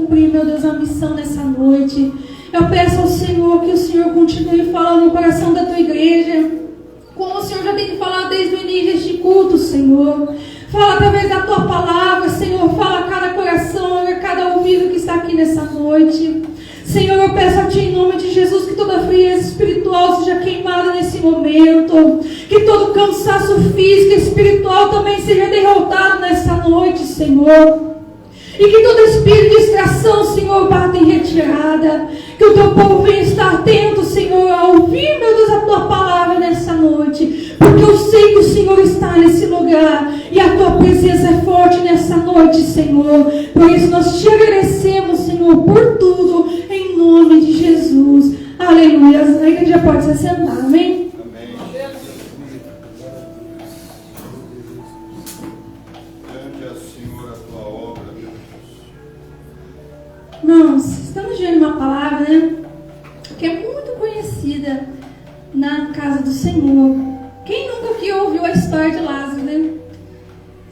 cumprir, meu Deus, a missão nessa noite. Eu peço ao Senhor que o Senhor continue falando no coração da tua igreja, como o Senhor já tem falado desde o início deste culto, Senhor. Fala através da tua palavra, Senhor. Fala a cada coração, a cada ouvido que está aqui nessa noite. Senhor, eu peço a Ti em nome de Jesus que toda frieza espiritual seja queimada nesse momento. Que todo cansaço físico e espiritual também seja derrotado nessa noite, Senhor. E que todo espírito de distração, Senhor, bata em retirada. Que o Teu povo venha estar atento, Senhor, a ouvir, meu Deus, a Tua palavra nessa noite. Porque eu sei que o Senhor está nesse lugar. E a Tua presença é forte nessa noite, Senhor. Por isso nós Te agradecemos, Senhor, por tudo. Em nome de Jesus. Aleluia. A igreja pode se sentar, amém? Irmãos, estamos diante de uma palavra, né, que é muito conhecida na casa do Senhor. Quem nunca aqui ouviu a história de Lázaro, né?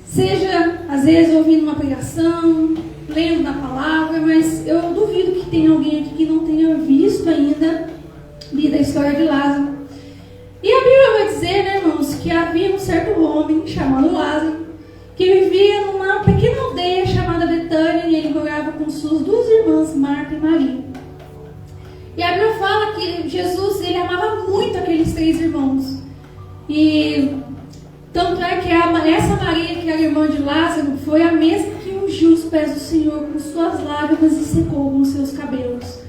Seja, às vezes, ouvindo uma pregação, lendo na palavra, mas eu duvido que tenha alguém aqui que não tenha visto ainda, lido a história de Lázaro. E a Bíblia vai dizer, né, irmãos, que havia um certo homem chamado Lázaro, que vivia numa pequena aldeia chamada Betânia, e ele morava com suas duas irmãs, Marta e Maria. E a Bíblia fala que Jesus, ele amava muito aqueles três irmãos. E tanto é que essa Maria, que era irmã de Lázaro, foi a mesma que ungiu os pés do Senhor com suas lágrimas e secou com seus cabelos.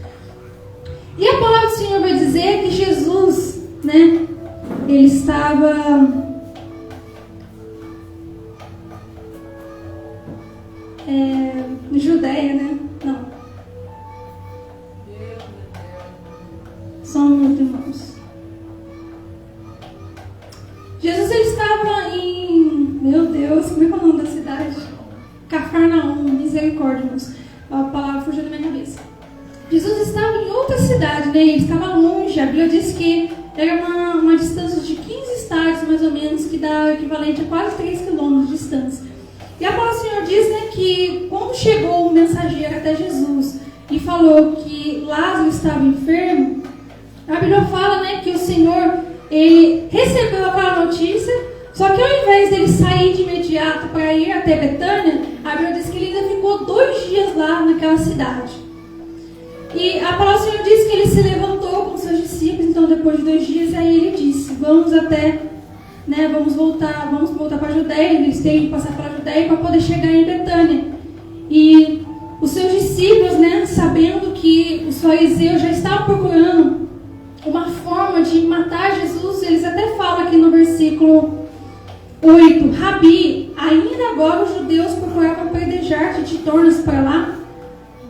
E a palavra do Senhor vai dizer que Jesus, né, ele estava em Judeia, né? Não. Só um minuto, irmãos. Jesus, ele estava em... Meu Deus, como é que é o nome da cidade? Cafarnaum, misericórdia, irmãos. A palavra fugiu da minha cabeça. Jesus estava em outra cidade, né? Ele estava longe. A Bíblia diz que era uma distância de 15 estádios, mais ou menos, que dá o equivalente a quase 3 quilômetros de distância. E a palavra do Senhor diz, né, que quando chegou o mensageiro até Jesus e falou que Lázaro estava enfermo, a Bíblia fala, né, que o Senhor, ele recebeu aquela notícia, só que ao invés dele sair de imediato para ir até Betânia, a Bíblia diz que ele ainda ficou 2 dias lá naquela cidade. E a palavra do Senhor diz que ele se levantou com seus discípulos, então depois de 2 dias, aí ele disse, vamos voltar para a Judeia. Eles têm que passar pela Judeia para poder chegar em Betânia. E os seus discípulos, né, sabendo que os fariseus já estavam procurando uma forma de matar Jesus, eles até falam aqui no versículo 8, Rabi, ainda agora os judeus procuravam apedrejar-te, te tornas para lá?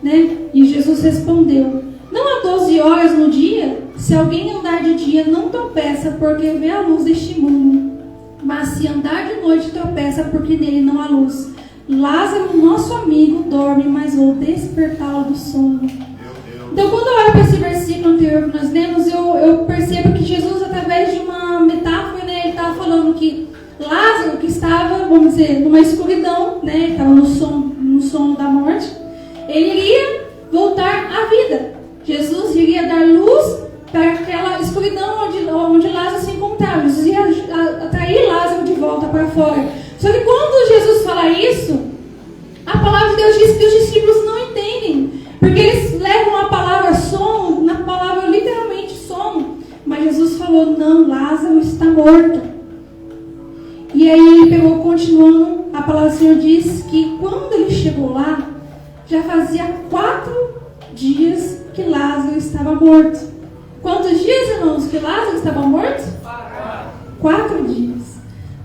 Né? E Jesus respondeu, não há 12 horas no dia? Se alguém andar de dia, não tropeça, porque vê a luz deste mundo. Mas se andar de noite, tropeça, porque nele não há luz. Lázaro, nosso amigo, dorme, mas vou despertá-lo do sono. Então, quando eu olho para esse versículo anterior que nós lemos, eu percebo que Jesus, através de uma metáfora, né, ele estava falando que Lázaro, que estava, vamos dizer, numa escuridão, né, ele estava no sono da morte, ele iria voltar à vida. Jesus iria dar luz para aquela escuridão onde Lázaro se encontrava. Jesus ia atrair Lázaro de volta para fora. Só que quando Jesus fala isso, a palavra de Deus diz que os discípulos não entendem, porque eles levam a palavra sono, na palavra literalmente sono, mas Jesus falou, não, Lázaro está morto. E aí ele pegou, continuando, a palavra do Senhor diz que quando ele chegou lá, já fazia 4 dias que Lázaro estava morto. Quantos dias, irmãos, que Lázaro estava morto? 4 dias.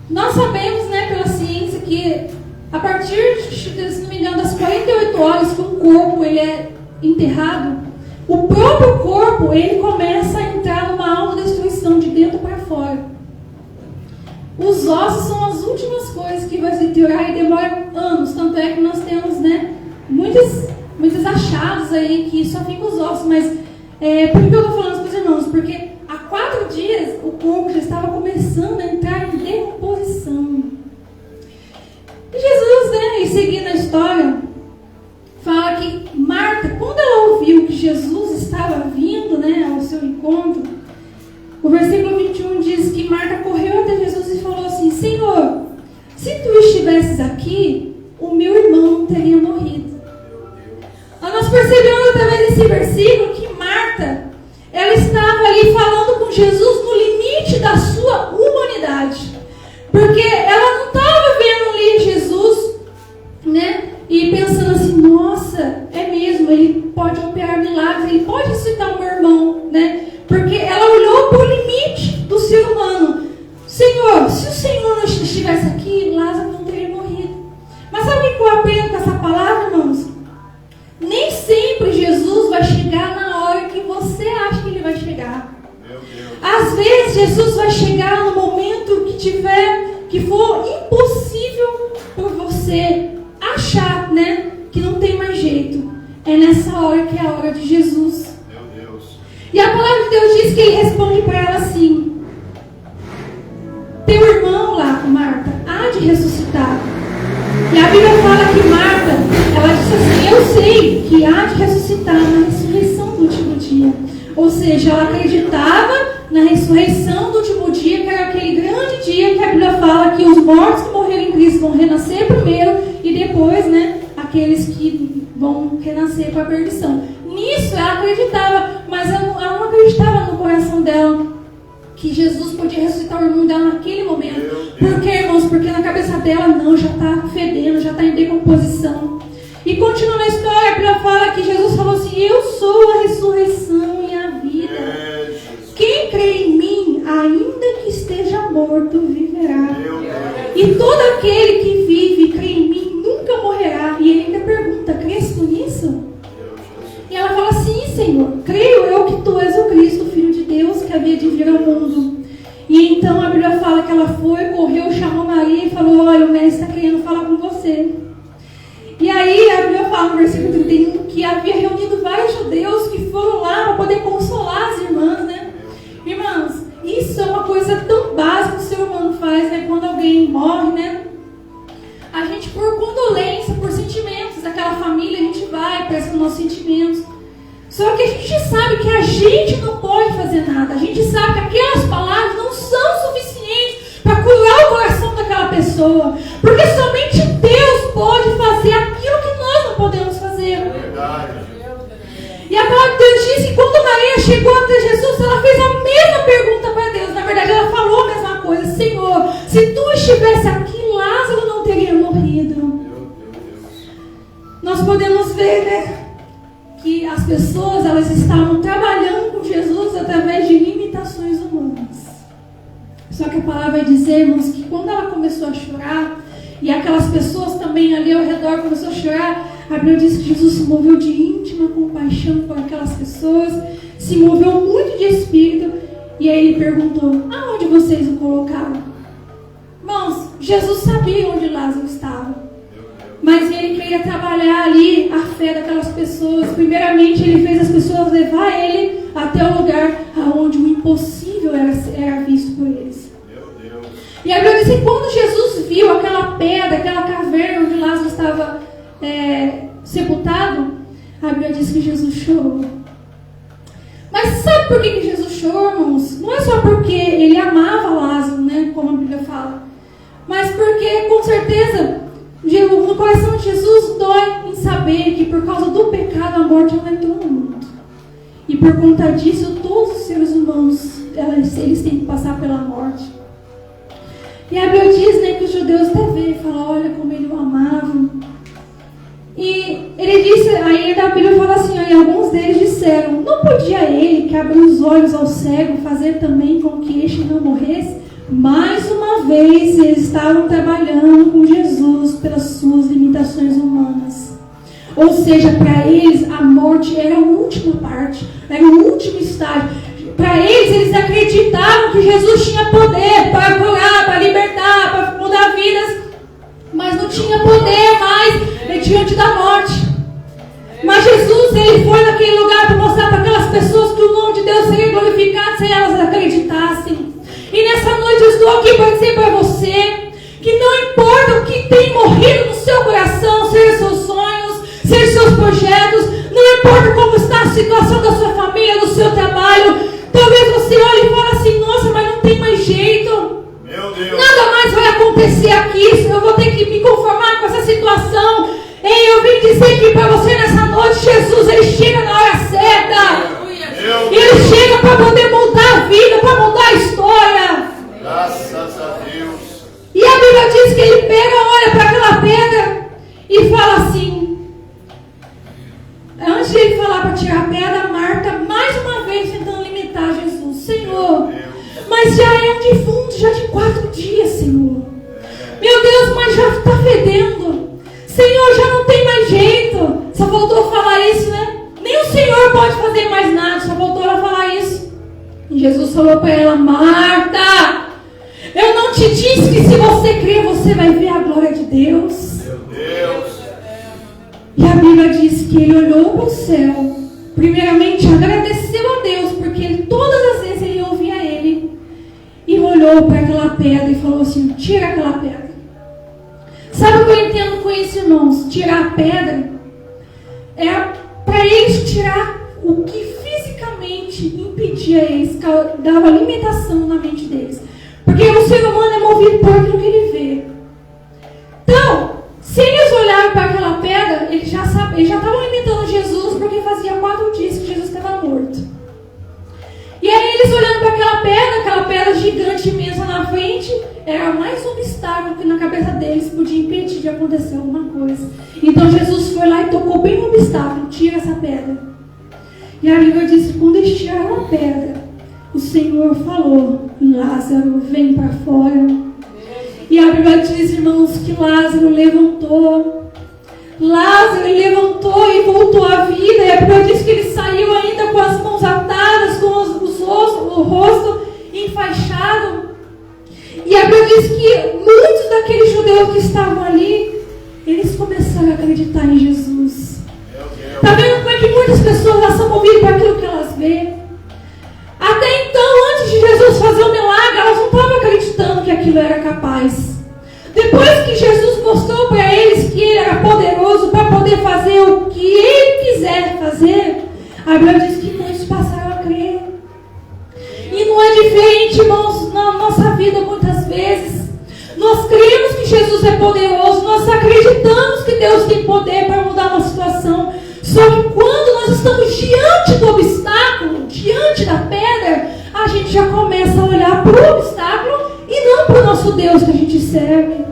Nós sabemos, né, pela ciência, que a partir, se não me engano, das 48 horas que um corpo ele é enterrado, o próprio corpo ele começa a entrar numa autodestruição de dentro para fora. Os ossos são as últimas coisas que vai se deteriorar e demora anos. Tanto é que nós temos, né, muitos achados aí que só ficam os ossos. Mas por que eu estou falando isso para os irmãos? Porque há 4 dias o corpo já estava começando a entrar em decomposição. E Jesus, né, e seguindo a história, fala que Marta versículo que Marta, ela estava ali falando com Jesus no limite da sua humanidade. Porque ela não estava vendo ali Jesus, né? E pensando assim, nossa, é mesmo, ele pode operar milagres, ele pode ressuscitar o meu irmão, né? Porque ela olhou para o limite do ser humano. Senhor, se o Senhor não estivesse aqui, Lázaro não teria morrido. Mas sabe o que eu aprendo com essa palavra, irmãos? Nem sempre Jesus vai chegar na hora que você acha que ele vai chegar. Às vezes Jesus vai chegar no momento que for impossível por você achar, né, que não tem mais jeito. É nessa hora que é a hora de Jesus. Meu Deus. E a palavra de Deus diz que ele responde para ela assim: teu irmão lá, Marta, há de ressuscitar. E a Bíblia fala que Marta, ela disse assim: eu sei que há de ressuscitar na ressurreição do último dia. Ou seja, ela acreditava na ressurreição do último dia, que era aquele grande dia que a Bíblia fala que os mortos que morreram em Cristo vão renascer primeiro e depois, né, aqueles que vão renascer para a perdição. Nisso ela acreditava, mas ela não acreditava no coração dela que Jesus podia ressuscitar o irmão dela naquele momento. Por quê, irmãos? Porque na cabeça dela, não, já está fedendo, já está em decomposição. E continua na história, a Bíblia fala que Jesus falou assim: eu sou a ressurreição e a vida. Quem crê em mim, ainda que esteja morto, viverá. E todo aquele que vive e crê em mim, nunca morrerá. E ele ainda pergunta: crês tu nisso? E ela fala: sim, Senhor, creio eu que tu és o Cristo, o Filho de Deus, que havia de vir ao mundo. E então a Bíblia fala que ela foi, correu, chamou Maria e falou: olha, o mestre está querendo falar com você. E aí a Bíblia fala no versículo 31 que havia reunido vários judeus que foram lá para poder consolar as irmãs, né? Irmãos, isso é uma coisa tão básica que o ser humano faz, né? Quando alguém morre, né? A gente, por condolência, por sentimentos daquela família, a gente vai, presta os nossos sentimentos. Só que a gente sabe que a gente não pode fazer nada. A gente sabe que aquelas palavras não são suficientes para curar o coração daquela pessoa. Porque somente Deus pode fazer aquilo que nós não podemos fazer. É verdade. E a palavra de Deus diz que quando Maria chegou até Jesus, ela fez a mesma pergunta para Deus. Na verdade, ela falou a mesma coisa: Senhor, se tu estivesse aqui, Lázaro não teria morrido. Nós podemos ver, né, que as pessoas, elas estavam trabalhando com Jesus através de limitações humanas. Só que a palavra vai dizer, irmãos, que quando ela começou a chorar, e aquelas pessoas também ali ao redor começaram a chorar, a Bíblia diz que Jesus se moveu de íntima compaixão por aquelas pessoas, se moveu muito de espírito, e aí ele perguntou: aonde vocês o colocaram? Irmãos, Jesus sabia onde Lázaro estava, mas ele queria trabalhar ali a fé daquelas pessoas. Primeiramente, ele fez as pessoas levar ele até o lugar onde o impossível era visto por eles. E a Bíblia diz que quando Jesus viu aquela pedra, aquela caverna onde Lázaro estava sepultado, a Bíblia diz que Jesus chorou. Mas sabe por que Jesus chorou, irmãos? Não é só porque ele amava Lázaro, né, como a Bíblia fala, mas porque, com certeza, no coração de Jesus dói em saber que por causa do pecado a morte não entrou no mundo. E por conta disso, todos os seres humanos, eles têm que passar pela morte. E a Bíblia diz, né, que os judeus até veem e falam: olha como ele o amava. E ele disse, aí a Bíblia fala assim: e alguns deles disseram: não podia ele, que abriu os olhos ao cego, fazer também com que este não morresse? Mais uma vez eles estavam trabalhando com Jesus pelas suas limitações humanas. Ou seja, para eles a morte era a última parte, era o último estágio. Para eles acreditavam que Jesus tinha poder para curar, para libertar, para mudar vidas, mas não tinha poder mais diante da morte. Mas Jesus, ele foi naquele lugar para mostrar para aquelas pessoas que o nome de Deus seria glorificado se elas acreditassem. E nessa noite eu estou aqui para dizer para você que não importa o que tem morrido no seu coração, seja seus sonhos, seja seus projetos, não importa como está a situação da sua família, do seu trabalho. Talvez você olhe e fale assim: nossa, mas não tem mais jeito. Meu Deus. Nada mais vai acontecer aqui, eu vou ter que me conformar com essa situação. Ei, eu vim dizer que para você nessa noite, Jesus, ele chega na hora certa. ele chega para poder mudar a vida, para mudar a história. Graças a Deus. E a Bíblia diz que ele pega, olha para aquela pedra e fala assim. Antes de ele falar para tirar a pedra, Marta, mais uma vez tentando limitar Jesus. Senhor, mas já é um defunto, já de 4 dias, Senhor. Meu Deus, mas já está fedendo. Senhor, já não tem mais jeito. Só faltou falar isso, né? Nem o Senhor pode fazer mais nada, só voltou ela a falar isso. E Jesus falou para ela: Marta, eu não te disse que se você crer, você vai ver a glória de Deus? Meu Deus. E a Bíblia diz que ele olhou para o céu, primeiramente agradeceu a Deus, porque todas as vezes ele ouvia ele, e olhou para aquela pedra e falou assim: tira aquela pedra. Sabe o que eu entendo com isso, irmãos? Tirar a pedra é para eles tirar o que fisicamente impedia eles, dava limitação na mente deles. Porque o ser humano é movido por aquilo que ele vê. Então, se eles olharam para aquela pedra, eles já estavam limitando Jesus, porque fazia 4 dias que Jesus estava morto. E aí eles olhando para aquela pedra gigante imensa na frente, era mais um obstáculo que na cabeça deles podia impedir de acontecer alguma coisa. Então Jesus foi lá e tocou bem no obstáculo: tira essa pedra. E a Bíblia diz que quando eles tiraram a pedra, o Senhor falou: Lázaro, vem para fora. E a Bíblia diz, irmãos, que Lázaro levantou. Lázaro levantou e voltou à vida. E a Bíblia diz que ele saiu ainda com as mãos atadas, com o rosto enfaixado. E a Bíblia diz que muitos daqueles judeus que estavam ali, eles começaram a acreditar em Jesus. Está vendo como é que muitas pessoas elas são movidas por aquilo que elas veem? Até então, antes de Jesus fazer o milagre, elas não estavam acreditando que aquilo era capaz. Depois que Jesus mostrou para eles que ele era poderoso para poder fazer o que ele quiser fazer, a Bíblia diz que muitos passaram a crer. E não é diferente, irmãos, na nossa vida muitas vezes. Nós cremos que Jesus é poderoso, nós acreditamos que Deus tem poder para mudar uma situação. Só que quando nós estamos diante do obstáculo, diante da pedra, a gente já começa a olhar para o obstáculo e não para o nosso Deus que a gente serve.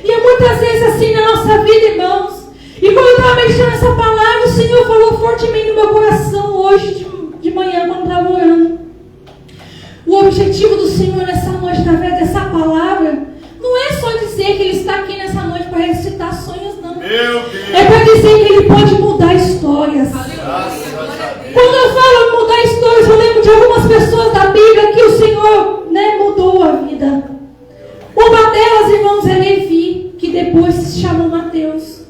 E é muitas vezes assim na nossa vida, irmãos. E quando eu estava mexendo nessa palavra, o Senhor falou fortemente no meu coração hoje de manhã, quando eu estava orando. O objetivo do Senhor nessa noite, através dessa palavra, não é só dizer que Ele está aqui nessa noite para recitar sonhos, não. É para dizer que Ele pode mudar histórias. Quando eu falo mudar histórias, eu lembro de algumas pessoas da Bíblia que o Senhor, mudou a vida. Uma delas, irmãos, é Levi, que depois se chamou Mateus.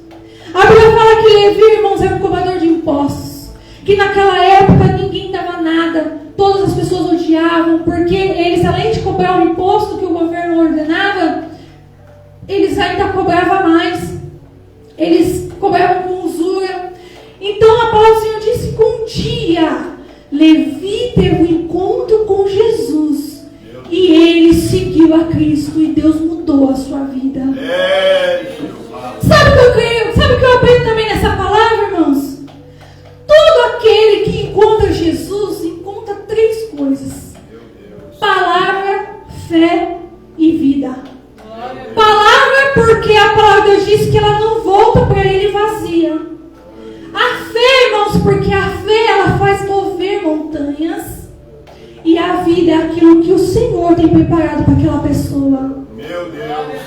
A Bíblia fala que Levi, irmãos, era um cobrador de impostos. Que naquela época ninguém dava nada. Todas as pessoas odiavam, porque eles, além de cobrar o imposto que o governo ordenava, eles ainda cobravam mais. Eles cobravam com usura. Então a palavra do Senhor disse que um dia Levi teve um encontro com Jesus. E ele seguiu a Cristo e Deus mudou a sua vida. Sabe o que eu creio? Sabe o que eu aprendo também nessa palavra, irmãos? Todo aquele que encontra Jesus encontra 3 coisas: palavra, fé e vida. Palavra, porque a palavra de Deus diz que ela não volta para ele vazia. A fé, irmãos, porque a fé ela faz mover montanhas. E a vida é aquilo que o Senhor tem preparado para aquela pessoa. Meu Deus.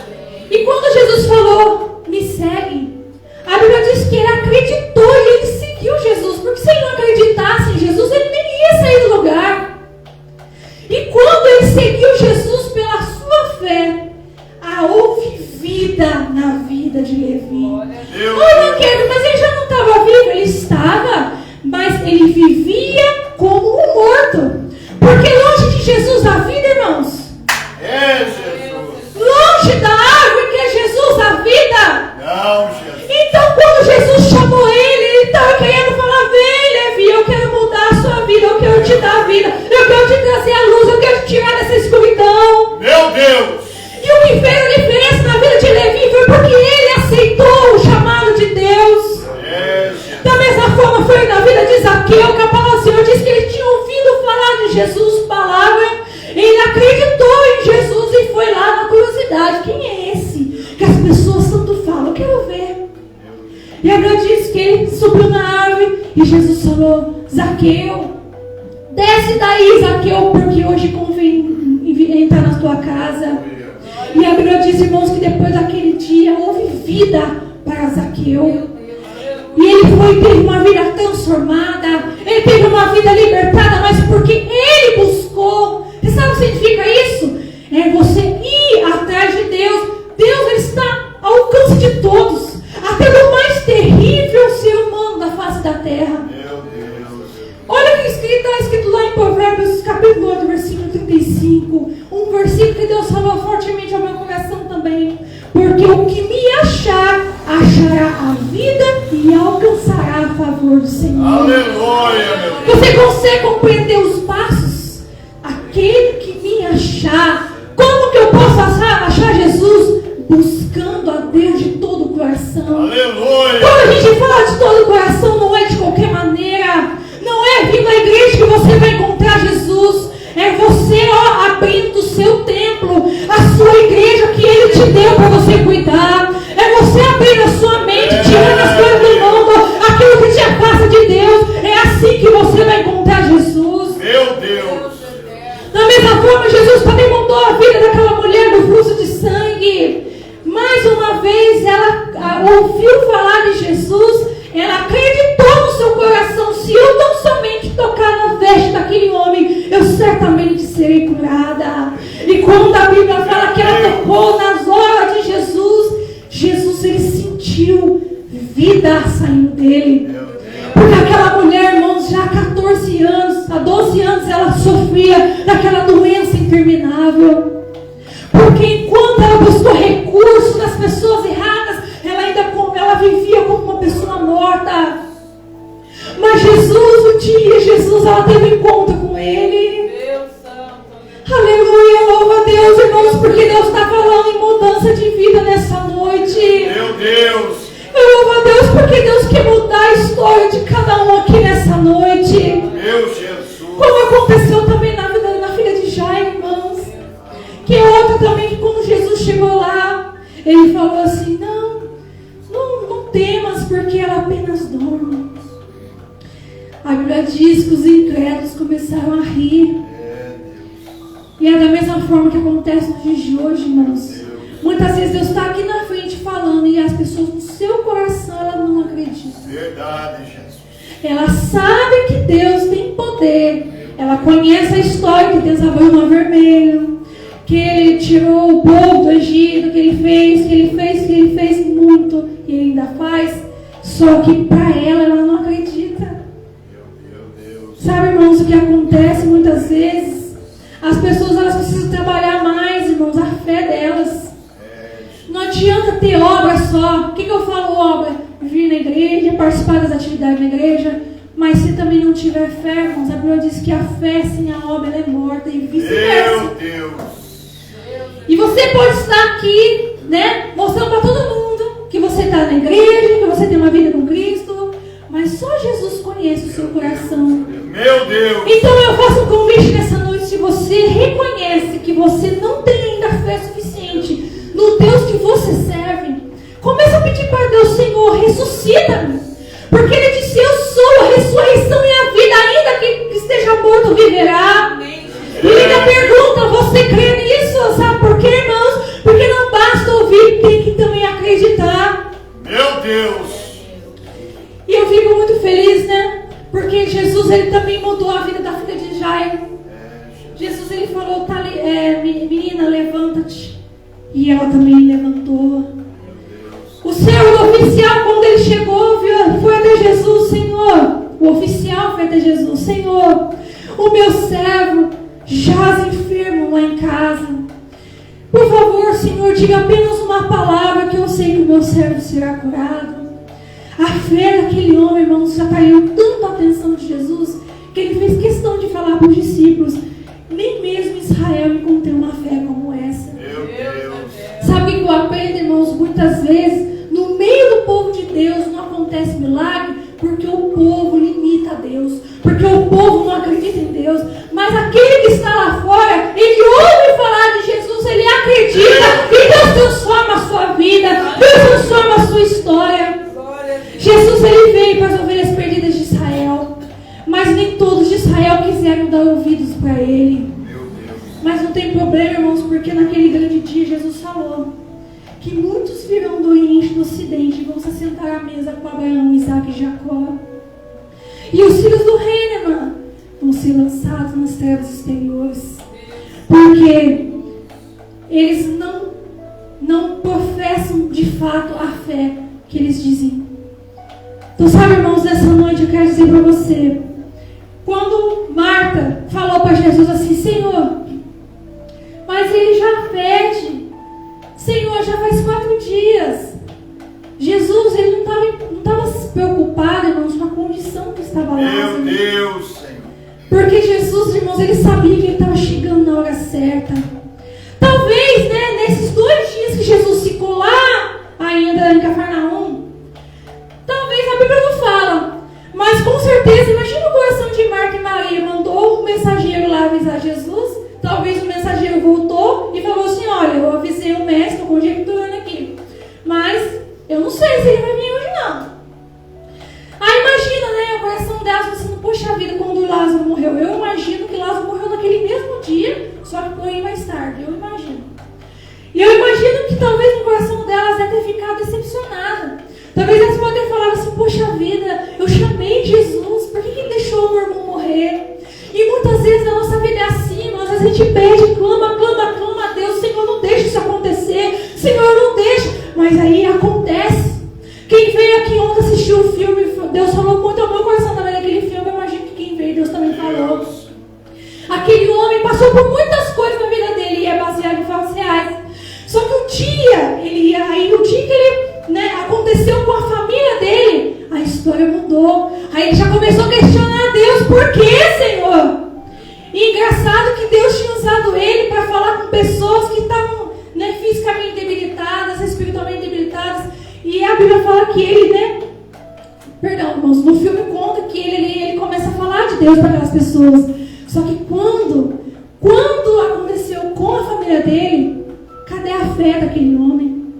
E quando Jesus falou, me segue, a Bíblia diz que ele acreditou e ele seguiu Jesus. Porque se ele não acreditasse em Jesus, ele nem ia sair do lugar. E quando ele seguiu Jesus pela sua fé, houve vida na vida de Levi. Não, querido, mas ele já não estava vivo, ele estava, mas ele vivia como um morto. Porque longe de Jesus a vida, irmãos. É Jesus. Longe da árvore que é Jesus a vida. Não, Jesus. Então quando Jesus chamou ele estava querendo falar: vem, Levi, eu quero mudar a sua vida, eu quero te dar a vida, eu quero te trazer a luz, eu quero te tirar dessa escuridão. Meu Deus. E o que fez a diferença na vida de Levi foi porque ele aceitou o chamado de Deus. Da mesma forma foi na vida de Zaqueu, que a palavra do Senhor diz que ele tinha ouvido E a Bíblia diz que ele subiu na árvore e Jesus falou: Zaqueu, desce daí, Zaqueu, porque hoje convém entrar na tua casa. E a Bíblia diz, irmãos, que depois daquele dia houve vida para Zaqueu. E ele teve uma vida transformada, ele teve uma vida libertada, mas porque ele buscou. Você sabe o que significa isso? É você ir atrás de Deus. Deus, ele está ao alcance de todos, até do mais terrível ser humano da face da terra. Olha o que está escrito lá em Provérbios, capítulo 8, versículo 35. Um versículo que Deus falou fortemente ao meu coração também. Porque o que me achar, achará a vida e alcançará a favor do Senhor. Aleluia, meu Deus. Você consegue compreender os passos? Aquele que me achar. Como que eu posso achar Jesus? Buscando a Deus de todo o coração. Aleluia. Quando a gente fala de todo o coração, não é de qualquer maneira. Não é vir na igreja que você vai encontrar Jesus. É você abrindo o seu templo, a sua igreja que Ele te deu para você cuidar. É você abrindo a sua mente, tirando as coisas do mundo, aquilo que te afasta de Deus. É assim que você vai encontrar Jesus. Meu Deus. Da mesma forma, Jesus também mudou a vida daquela mulher do fluxo de sangue. Mais uma vez, ela ouviu falar de Jesus, ela acreditou no seu coração: se eu tão somente tocar na veste daquele homem, eu certamente serei curada. E quando a Bíblia fala que ela tocou nas horas de Jesus, Jesus, ele sentiu vida saindo dele. Porque aquela mulher, irmãos, já há 14 anos, há 12 anos, ela sofria daquela doença interminável. Porque enquanto ela buscou recursos nas pessoas erradas, ela vivia como uma pessoa morta. Mas Jesus, ela teve um encontro com Ele. Aleluia, louva a Deus, irmãos, porque Deus está falando em mudança de vida nessa noite. Meu Deus. Eu louvo a Deus porque Deus quer mudar a história de cada um aqui nessa noite. Meu Jesus. Como aconteceu também na filha de Jairo, irmãos. Que é outra também, que quando Jesus chegou lá, ele falou assim: não temas, porque ela apenas dorme. A Bíblia diz que os incrédulos começaram a rir. E é da mesma forma que acontece nos dias de hoje, irmãos. Muitas vezes Deus está aqui na frente falando, e as pessoas no seu coração, elas não acreditam. Verdade, Jesus. Ela sabe que Deus tem poder. Ela conhece a história que Deus abriu o Mar Vermelho, que Ele tirou o povo do Egito, que Ele fez muito, e Ele ainda faz. Só que para ela não acredita. Meu Deus. Sabe, irmãos, o que acontece muitas vezes? As pessoas, elas precisam trabalhar mais, irmãos, a fé delas. Não adianta ter obra só. O que eu falo obra? Vir na igreja, participar das atividades da igreja. Mas se também não tiver fé, irmãos, a Bíblia diz que a fé sem a obra, ela é morta, e vice-versa. Meu Deus. E você pode estar aqui, né, mostrando para todo mundo que você está na igreja, que você tem uma vida com Cristo, mas só Jesus conhece o seu coração. Meu Deus. Então eu faço um convite nessa noite: se você reconhece que você não tem ainda fé suficiente no Deus que você serve, comece a pedir para Deus: Senhor, ressuscita-me. Porque Ele disse: eu sou a ressurreição e a vida, ainda que esteja morto, viverá. E Ele ainda pergunta: você crê nisso? Sabe por quê, irmãos? Porque não basta ouvir, tem que também acreditar. Meu Deus. E eu fico muito feliz, né? Porque Jesus, Ele também mudou a vida da filha de Jairo. Jesus, Ele falou: menina, levanta-te. E ela também levantou. O servo oficial, quando ele chegou, foi até Jesus: Senhor. O oficial foi até Jesus: Senhor, o meu servo jaz enfermo lá em casa. Por favor, Senhor, diga apenas uma palavra, que eu sei que o meu servo será curado. A fé daquele homem, irmãos, já atraiu tanto a atenção de Jesus, que ele fez questão de falar para os discípulos: nem mesmo Israel encontrou uma fé como essa. Meu Deus. Sabe o que eu aprendo, irmãos? Muitas vezes, no meio do povo de Deus, não acontece milagre, porque o povo limita a Deus, porque o povo não acredita em Deus. Mas aquele que está lá fora, ele ouve falar de Jesus, ele acredita, e Deus transforma a sua vida, Deus transforma a sua história. Jesus, ele veio para as ovelhas perdidas de Israel, mas nem todos de Israel quiseram dar ouvidos para ele. Mas não tem problema, irmãos, porque naquele grande dia Jesus falou que muitos virão do Oriente e do Ocidente e vão se sentar à mesa com Abraão, Isaac e Jacó. E os filhos do reino, irmã, vão ser lançados nas trevas exteriores, porque eles não professam de fato a fé que eles dizem. Então, sabe, irmãos, nessa noite eu quero dizer para você, quando Marta falou para Jesus assim: Senhor, mas ele já pede, Senhor, já faz 4 dias. Jesus, ele não estava se preocupado, irmãos, com a condição que estava lá. Meu Deus, Senhor. Porque Jesus, irmãos, ele sabia que ele estava chegando na hora certa. Talvez, né, nesses 2 dias que Jesus ficou lá, ainda em Cafarnaum, talvez a Bíblia não fala, mas com certeza, imagina o coração de Marta e Maria, mandou um mensageiro lá avisar Jesus. Talvez o mensageiro voltou e falou assim: olha, eu avisei o mestre, estou conjecturando aqui, mas eu não sei se ele vai vir hoje não. Aí imagina, né, o coração delas pensando: poxa vida, quando Lázaro morreu, eu imagino que Lázaro morreu naquele mesmo dia, só que porém mais tarde, eu imagino. E eu imagino que talvez no coração delas deve ter ficado decepcionada. Talvez elas podem ter falado assim: poxa vida, eu chamei Jesus, por que ele deixou o meu irmão morrer? E muitas vezes a nossa vida é assim, nós a gente pede, clama a Deus: Senhor, não deixa isso acontecer, Senhor, não deixa. Mas aí acontece. Quem veio aqui ontem assistir o filme, Deus falou muito ao meu coração também naquele filme. Eu imagino que quem veio, Deus também falou. Aquele homem passou por muitas coisas na vida dele e é baseado em fatos reais. Só que o dia que ele, né, aconteceu com a família dele, a história mudou. Aí ele já começou a questionar a Deus: por que, Senhor? E engraçado que Deus tinha usado ele para falar com pessoas que estavam, né, fisicamente debilitadas, espiritualmente debilitadas. E a Bíblia fala que ele, né, perdão, irmãos, no filme conta que ele começa a falar de Deus para aquelas pessoas. Só que quando aconteceu com a família dele, cadê a fé daquele homem?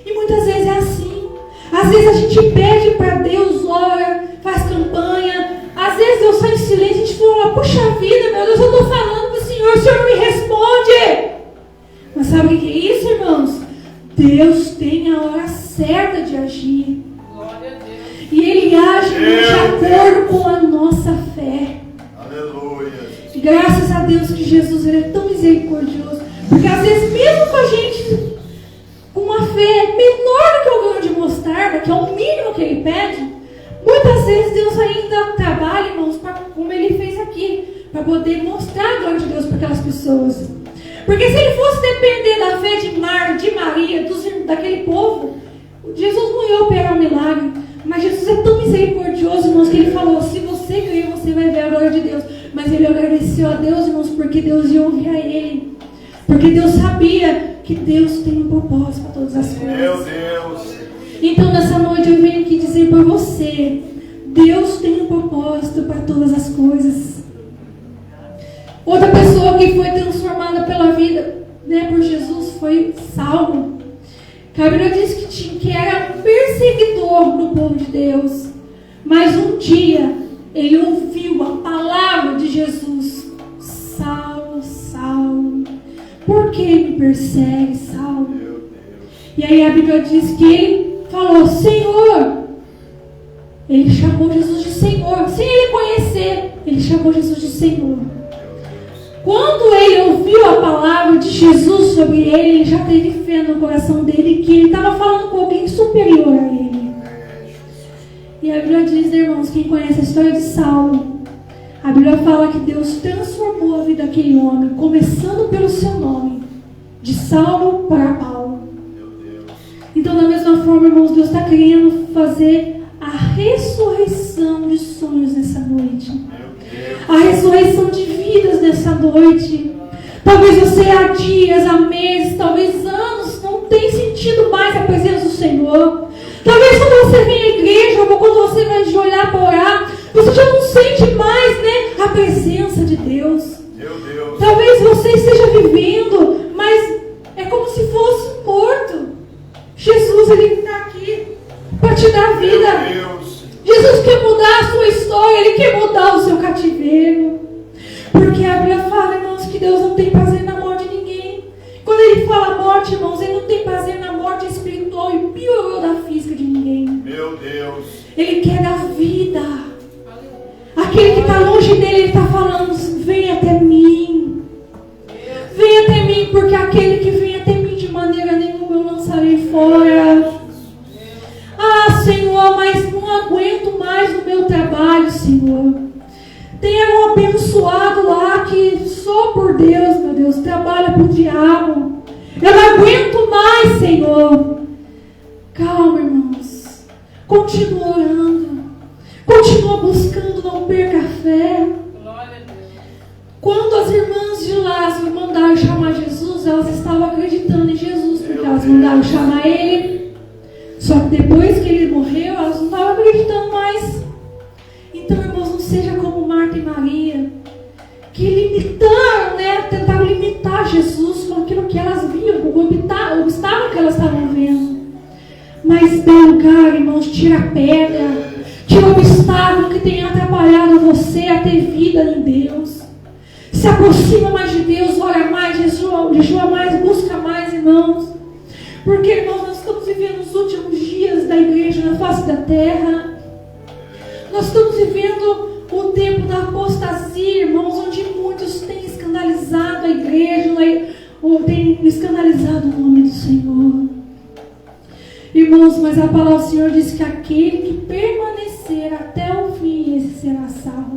E muitas vezes é assim. Às vezes a gente pede para Deus, ora, faz campanha. Às vezes Deus sai em silêncio e a gente fala: puxa vida, meu Deus, eu estou falando para o Senhor não me responde. Mas sabe o que é isso, irmãos? Deus tem a hora certa de agir. Glória a Deus. E Ele age de acordo com a nossa fé. Aleluia. Graças a Deus que Jesus, ele é tão misericordioso. Porque às vezes, mesmo com a gente com uma fé menor do que o grão de mostarda, que é o mínimo que ele pede, muitas vezes Deus ainda trabalha, irmãos, como ele fez aqui, para poder mostrar a glória de Deus para aquelas pessoas. Porque se ele fosse depender da fé de Marta, de Maria, daquele povo, Jesus não ia operar um milagre. Mas Jesus é tão misericordioso, irmãos, que ele falou: se você crer, você vai ver a glória de Deus. Mas ele agradeceu a Deus, irmãos, porque Deus ia ouvir a ele. Porque Deus sabia que Deus tem um propósito para todas as coisas. Meu Deus. Então nessa noite eu venho aqui dizer para você: Deus tem um propósito para todas as coisas. Outra pessoa que foi transformada pela vida, né, por Jesus, foi Saulo. A Bíblia diz que era um perseguidor do povo de Deus. Mas um dia ele ouviu a palavra de Jesus: Saulo, Saulo, por que me persegue, Saulo? E aí a Bíblia diz que ele falou: Senhor. Ele chamou Jesus de Senhor, sem ele conhecer. Ele chamou Jesus de Senhor. Quando ele ouviu a palavra de Jesus sobre ele já teve fé no coração dele que ele estava falando com alguém superior a ele. E a Bíblia diz, irmãos, quem conhece a história de Saulo, a Bíblia fala que Deus transformou a vida daquele homem, começando pelo seu nome, de Saulo para Paulo. Então, da mesma forma, irmãos, Deus está querendo fazer a ressurreição de sonhos nessa noite. A ressurreição de vidas nessa noite. Talvez você há dias, há meses, talvez anos, não tenha sentido mais a presença do Senhor. Talvez quando você vem à igreja, ou quando você vai ajoelhar para orar, você já não sente mais, né, a presença de Deus. Meu Deus. Talvez você esteja vivendo, mas é como se fosse morto. Jesus, ele está aqui para te dar vida. Meu Deus. Jesus quer mudar a sua história, Ele quer mudar o seu cativeiro. Porque a Bíblia fala, irmãos, que Deus não tem prazer na morte de ninguém. Quando Ele fala morte, irmãos, Ele não tem prazer na morte espiritual e piorou da física de ninguém. Meu Deus. Ele quer a vida. Aquele que está longe dele, Ele está falando, vem até mim. Vem até mim, porque aquele que vem até mim de maneira nenhuma eu lançarei fora. Ah, Senhor, mas não aguento mais no meu trabalho, Senhor. Tem um abençoado lá que só por Deus, meu Deus, trabalha para o diabo. Eu não aguento mais, Senhor. Calma, irmãos. Continua orando. Continua buscando, não perca a fé. Quando as irmãs de Lázaro mandaram chamar Jesus, elas estavam acreditando em Jesus, porque elas mandaram chamar Ele. Só que depois que Ele morreu, elas não estavam acreditando mais. Então, irmãos, não seja como Marta e Maria, que limitaram, tentaram limitar Jesus com aquilo que elas viam, o obstáculo que elas estavam vendo. Mas dê lugar, irmãos, tira a pedra, tira o obstáculo que tem atrapalhado você a ter vida em Deus. Se aproxima mais de Deus, ora mais, jejua mais, busca mais, irmãos. Porque, irmãos, nós estamos vivendo os últimos dias da igreja na face da terra. Nós estamos vivendo o tempo da apostasia, irmãos, onde muitos têm escandalizado a igreja, ou têm escandalizado o nome do Senhor. Irmãos, mas a palavra do Senhor diz que aquele que permanecer até o fim, esse será salvo.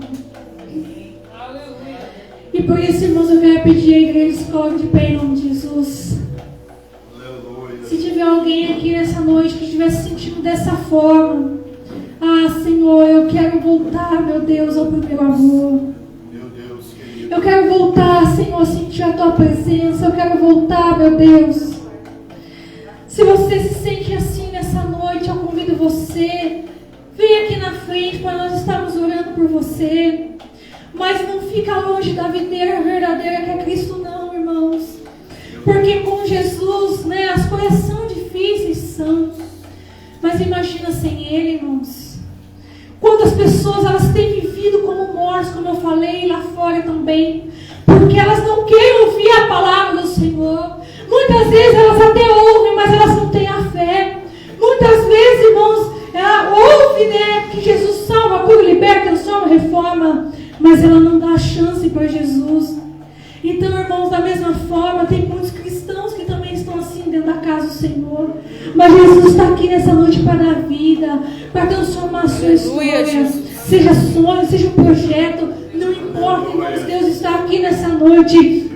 E por isso, irmãos, eu quero pedir à igreja que se coloque de pé em nome de Jesus. Aleluia. Se tiver alguém aqui nessa noite que estiver se sentindo dessa forma, ah, Senhor, eu quero voltar, meu Deus, ao primeiro amor. Meu Deus, querido. Eu quero voltar, Senhor, a sentir a Tua presença. Eu quero voltar, meu Deus. Se você se sente assim nessa noite, eu convido você, vem aqui na frente para nós estarmos orando por você. Mas não fica longe da videira verdadeira que é Cristo não, irmãos. Porque com Jesus, as coisas são difíceis, são. Mas imagina sem Ele, irmãos. Quantas pessoas elas têm vivido como mortos, como eu falei lá fora também. Porque elas não querem ouvir a palavra do Senhor. Muitas vezes elas até ouvem, mas elas não têm a fé. Muitas vezes, irmãos, ela ouve, que Jesus salva, cura, liberta, transforma, reforma. Mas ela não dá a chance para Jesus. Então, irmãos, da mesma forma, tem muitos cristãos que também estão assim dentro da casa do Senhor. Mas Jesus está aqui nessa noite para dar vida, para transformar a sua história. Seja sonho, seja um projeto, não importa, irmãos, Deus está aqui nessa noite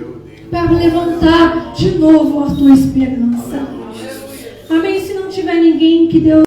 para levantar de novo a tua esperança. Amém? Se não tiver ninguém, que Deus